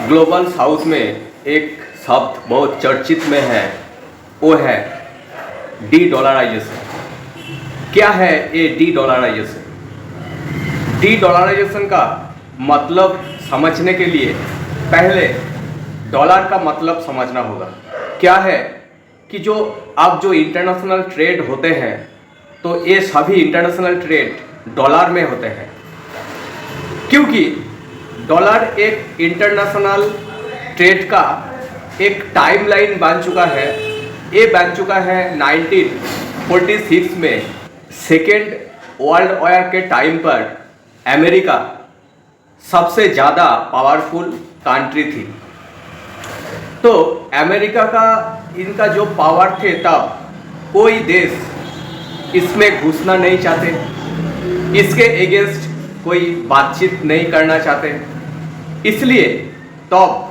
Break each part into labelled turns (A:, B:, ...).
A: Global south में एक शब्द बहुत चर्चित में है, वो है डी डॉलराइजेशन। क्या है ये डी डॉलराइजेशन? डी डॉलराइजेशन का मतलब समझने के लिए पहले डॉलर का मतलब समझना होगा। क्या है कि जो इंटरनेशनल ट्रेड होते हैं, तो ये सभी इंटरनेशनल ट्रेड डॉलर में होते हैं, क्योंकि डॉलर एक इंटरनेशनल ट्रेड का एक टाइमलाइन बन चुका है। ये बन चुका है 1946 में सेकेंड वर्ल्ड वॉर के टाइम पर अमेरिका सबसे ज़्यादा पावरफुल कंट्री थी। तो अमेरिका का इनका जो पावर थे, तब कोई देश इसमें घुसना नहीं चाहते, इसके अगेंस्ट कोई बातचीत नहीं करना चाहते। इसलिए तब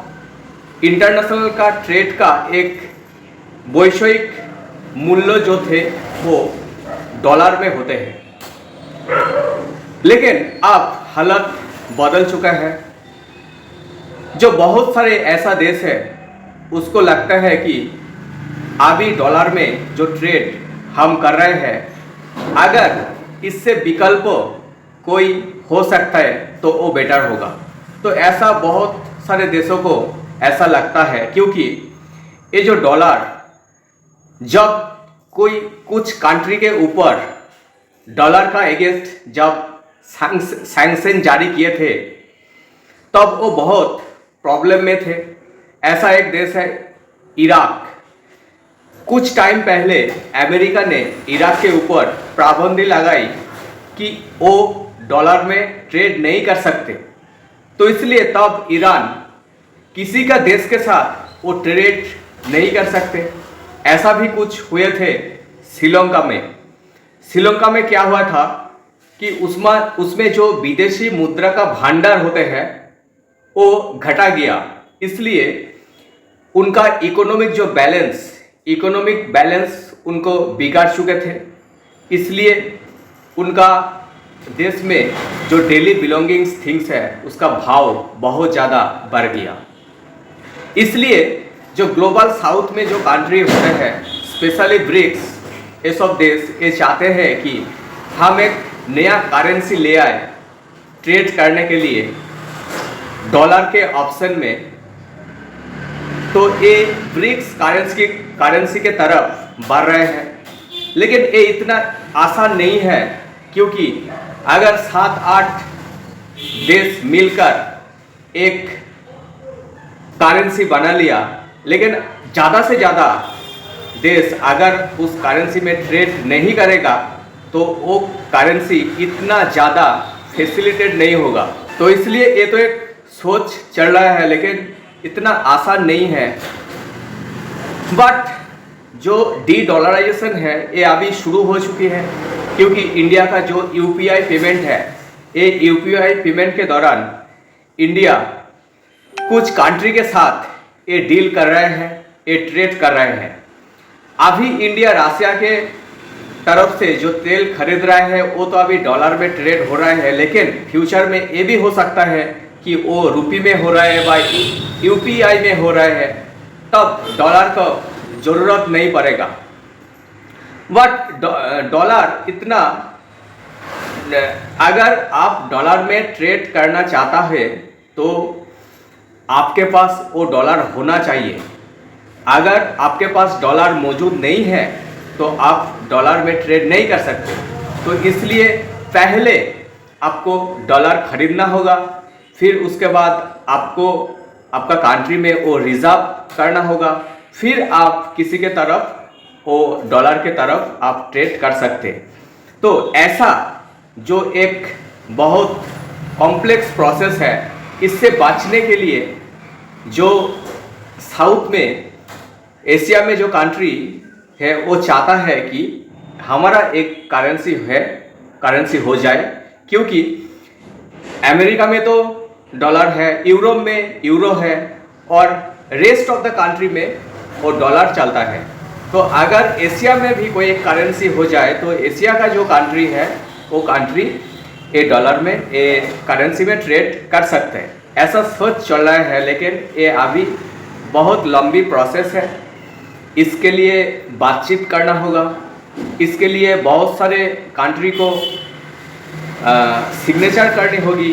A: इंटरनेशनल का ट्रेड का एक वैश्विक मूल्य जो थे वो डॉलर में होते हैं। लेकिन अब हालत बदल चुका है। जो बहुत सारे ऐसा देश है, उसको लगता है कि अभी डॉलर में जो ट्रेड हम कर रहे हैं, अगर इससे विकल्प कोई हो सकता है तो वो बेटर होगा। तो ऐसा बहुत सारे देशों को ऐसा लगता है, क्योंकि ये जो डॉलर, जब कोई कुछ कंट्री के ऊपर डॉलर का अगेंस्ट जब सैंक्शन जारी किए थे, तब वो बहुत प्रॉब्लम में थे। ऐसा एक देश है इराक। कुछ टाइम पहले अमेरिका ने इराक के ऊपर पाबंदी लगाई कि वो डॉलर में ट्रेड नहीं कर सकते। तो इसलिए तब ईरान किसी का देश के साथ वो ट्रेड नहीं कर सकते। ऐसा भी कुछ हुए थे श्रीलंका में। श्रीलंका में क्या हुआ था कि उसमें जो विदेशी मुद्रा का भंडार होते हैं वो घटा गया। इसलिए उनका इकोनॉमिक बैलेंस उनको बिगाड़ चुके थे। इसलिए उनका देश में जो डेली बिलोंगिंग्स थिंग्स है, उसका भाव बहुत ज़्यादा बढ़ गया। इसलिए जो ग्लोबल साउथ में जो कंट्री होते हैं, स्पेशली ब्रिक्स, ये सब देश ये चाहते हैं कि हम एक नया करेंसी ले आए ट्रेड करने के लिए डॉलर के ऑप्शन में। तो ये ब्रिक्स करेंसी के तरफ बढ़ रहे हैं। लेकिन ये इतना आसान नहीं है, क्योंकि अगर 7-8 देश मिलकर एक करेंसी बना लिया, लेकिन ज़्यादा से ज़्यादा देश अगर उस करेंसी में ट्रेड नहीं करेगा, तो वो करेंसी इतना ज़्यादा फैसिलिटेट नहीं होगा। तो इसलिए ये तो एक सोच चल रहा है, लेकिन इतना आसान नहीं है। बट जो डी डॉलराइजेशन है, ये अभी शुरू हो चुकी है, क्योंकि इंडिया का जो यूपीआई पेमेंट है, ये यूपीआई पेमेंट के दौरान इंडिया कुछ कंट्री के साथ ये डील कर रहे हैं, ये ट्रेड कर रहे हैं। अभी इंडिया रशिया के तरफ से जो तेल खरीद रहा है, वो तो अभी डॉलर में ट्रेड हो रहा है, लेकिन फ्यूचर में ये भी हो सकता है कि वो रुपये में हो रहा है या यूपीआई में हो रहा है, तब डॉलर को ज़रूरत नहीं पड़ेगा। बट डॉलर इतना, अगर आप डॉलर में ट्रेड करना चाहता है तो आपके पास वो डॉलर होना चाहिए। अगर आपके पास डॉलर मौजूद नहीं है तो आप डॉलर में ट्रेड नहीं कर सकते। तो इसलिए पहले आपको डॉलर खरीदना होगा, फिर उसके बाद आपको आपका कंट्री में वो रिजर्व करना होगा, फिर आप किसी के तरफ वो डॉलर के तरफ आप ट्रेड कर सकते हैं। तो ऐसा जो एक बहुत कॉम्प्लेक्स प्रोसेस है, इससे बचने के लिए जो साउथ में, एशिया में जो कंट्री है, वो चाहता है कि हमारा एक करेंसी हो जाए, क्योंकि अमेरिका में तो डॉलर है, यूरोप में यूरो है, और रेस्ट ऑफ द कंट्री में वो डॉलर चलता है। तो अगर एशिया में भी कोई एक करेंसी हो जाए, तो एशिया का जो कंट्री है, वो कंट्री ये डॉलर में, ये करेंसी में ट्रेड कर सकते हैं। ऐसा सोच चल रहा है, लेकिन ये अभी बहुत लंबी प्रोसेस है। इसके लिए बातचीत करना होगा, इसके लिए बहुत सारे कंट्री को सिग्नेचर करनी होगी,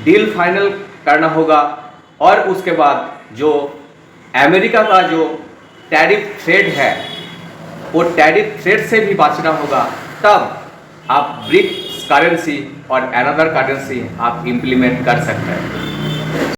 A: डील फाइनल करना होगा, और उसके बाद जो अमेरिका का जो टैरिफ थ्रेट है वो टैरिफ थ्रेट से भी बचना होगा। तब आप ब्रिक्स करेंसी और अनदर करेंसी आप इम्प्लीमेंट कर सकते हैं।